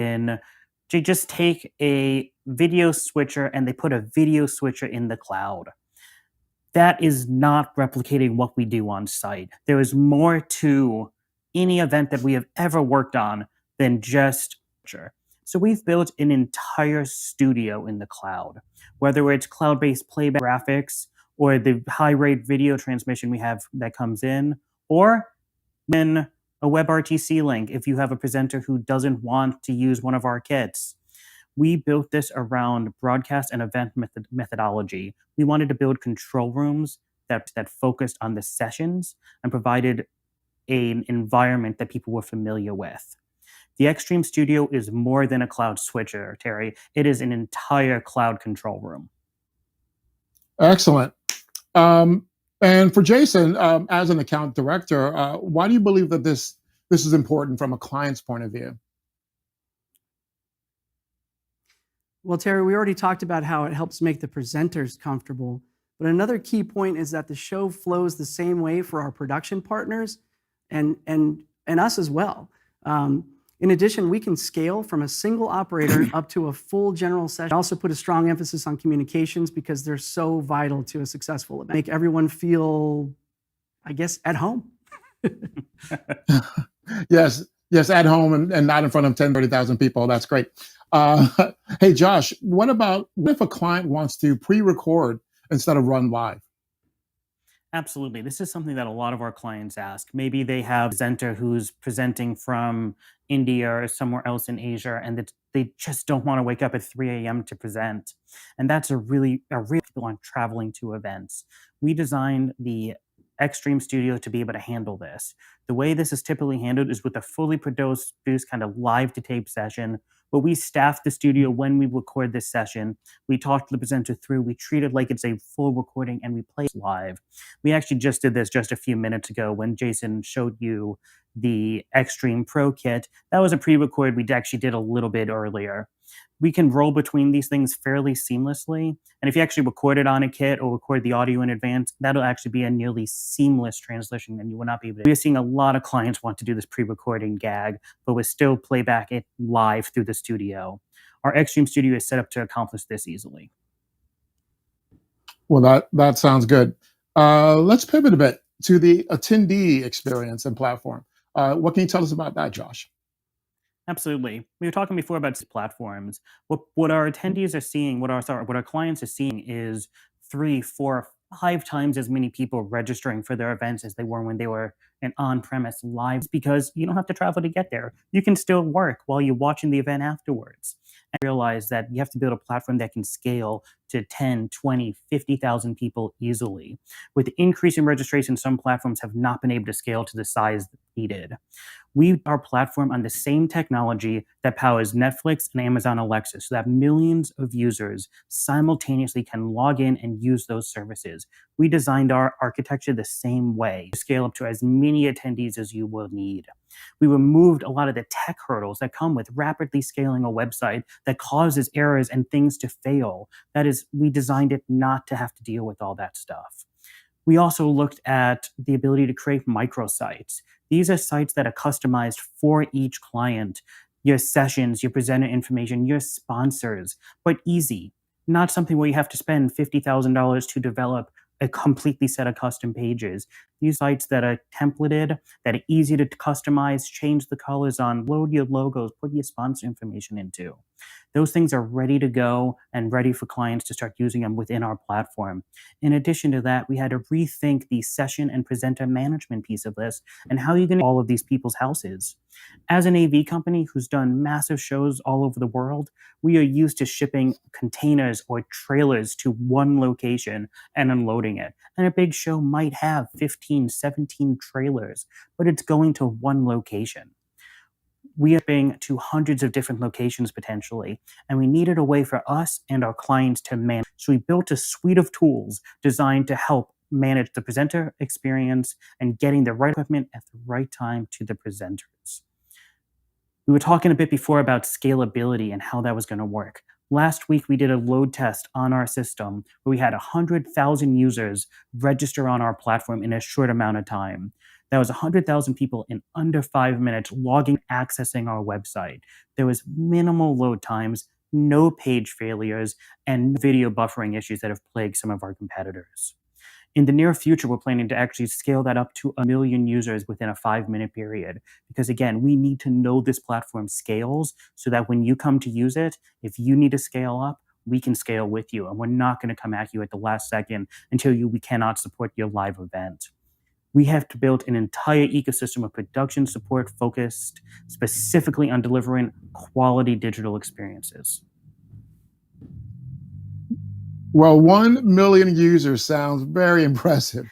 in to just take a video switcher and they put a video switcher in the cloud. That is not replicating what we do on site. There is more to any event that we have ever worked on than just sure. So we've built an entire studio in the cloud, whether it's cloud-based playback graphics or the high-rate video transmission we have that comes in, or then a WebRTC link if you have a presenter who doesn't want to use one of our kits. We built this around broadcast and event methodology. We wanted to build control rooms that focused on the sessions and provided an environment that people were familiar with. The Xtreme Studio is more than a cloud switcher, Terry. It is an entire cloud control room. Excellent. And for Jason, as an account director, why do you believe that this is important from a client's point of view? Well, Terry, we already talked about how it helps make the presenters comfortable, but another key point is that the show flows the same way for our production partners and us as well. In addition, we can scale from a single operator up to a full general session. I also put a strong emphasis on communications because they're so vital to a successful event. Make everyone feel, I guess, at home. Yes, at home and not in front of 10, 30,000 people. That's great. Hey, Josh, what if a client wants to pre-record instead of run live? Absolutely. This is something that a lot of our clients ask. Maybe they have a presenter who's presenting from India or somewhere else in Asia, and they just don't want to wake up at 3 a.m. to present. And that's a really people aren't traveling to events. We designed the Xtreme Studio to be able to handle this. The way this is typically handled is with a fully produced kind of live to tape session, but we staff the studio when we record this session. We talk to the presenter through, we treat it like it's a full recording, and we play it live. We actually just did this just a few minutes ago when Jason showed you the Xtreme Pro kit. That was a pre-record we actually did a little bit earlier. We can roll between these things fairly seamlessly. And if you actually record it on a kit or record the audio in advance, that'll actually be a nearly seamless translation, and you will not be able to. We're seeing a lot of clients want to do this pre-recording gag, but we still playback it live through the studio. Our Xtreme Studio is set up to accomplish this easily. Well, that sounds good. Let's pivot a bit to the attendee experience and platform. What can you tell us about that, Josh? Absolutely. We were talking before about platforms. What our attendees are seeing, what our clients are seeing is 3, 4, 5 times as many people registering for their events as they were when they were an on-premise live, because you don't have to travel to get there. You can still work while you're watching the event afterwards. And realize that you have to build a platform that can scale to 10, 20, 50,000 people easily. With the increase in registration, some platforms have not been able to scale to the size needed. We are platform on the same technology that powers Netflix and Amazon Alexa, so that millions of users simultaneously can log in and use those services. We designed our architecture the same way to scale up to as many attendees as you will need. We removed a lot of the tech hurdles that come with rapidly scaling a website that causes errors and things to fail. That is, we designed it not to have to deal with all that stuff. We also looked at the ability to create microsites. These are sites that are customized for each client. Your sessions, your presenter information, your sponsors, but easy. Not something where you have to spend $50,000 to develop a completely set of custom pages. These sites that are templated, that are easy to customize, change the colors on, load your logos, put your sponsor information into. Those things are ready to go and ready for clients to start using them within our platform. In addition to that, we had to rethink the session and presenter management piece of this and how you're going to all of these people's houses. As an AV company who's done massive shows all over the world, we are used to shipping containers or trailers to one location and unloading it. And a big show might have 15, 17 trailers, but it's going to one location. We are being to hundreds of different locations potentially, and we needed a way for us and our clients to manage. So we built a suite of tools designed to help manage the presenter experience and getting the right equipment at the right time to the presenters. We were talking a bit before about scalability and how that was going to work. Last week, we did a load test on our system where we had 100,000 users register on our platform in a short amount of time. That was 100,000 people in under 5 minutes logging, accessing our website. There was minimal load times, no page failures, and video buffering issues that have plagued some of our competitors. In the near future, we're planning to actually scale that up to 1 million users within a 5-minute period. Because again, we need to know this platform scales so that when you come to use it, if you need to scale up, we can scale with you. And we're not going to come at you at the last second and tell you we cannot support your live event. We have to build an entire ecosystem of production support focused specifically on delivering quality digital experiences. Well, 1 million users sounds very impressive.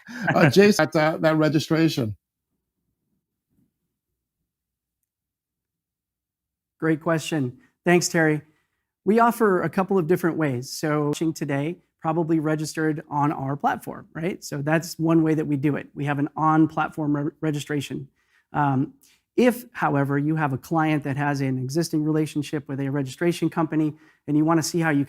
Jason, that registration. Great question. Thanks, Terry. We offer a couple of different ways. So watching today probably registered on our platform, right? So that's one way that we do it. We have an on-platform registration. If, however, you have a client that has an existing relationship with a registration company and you want to see how you can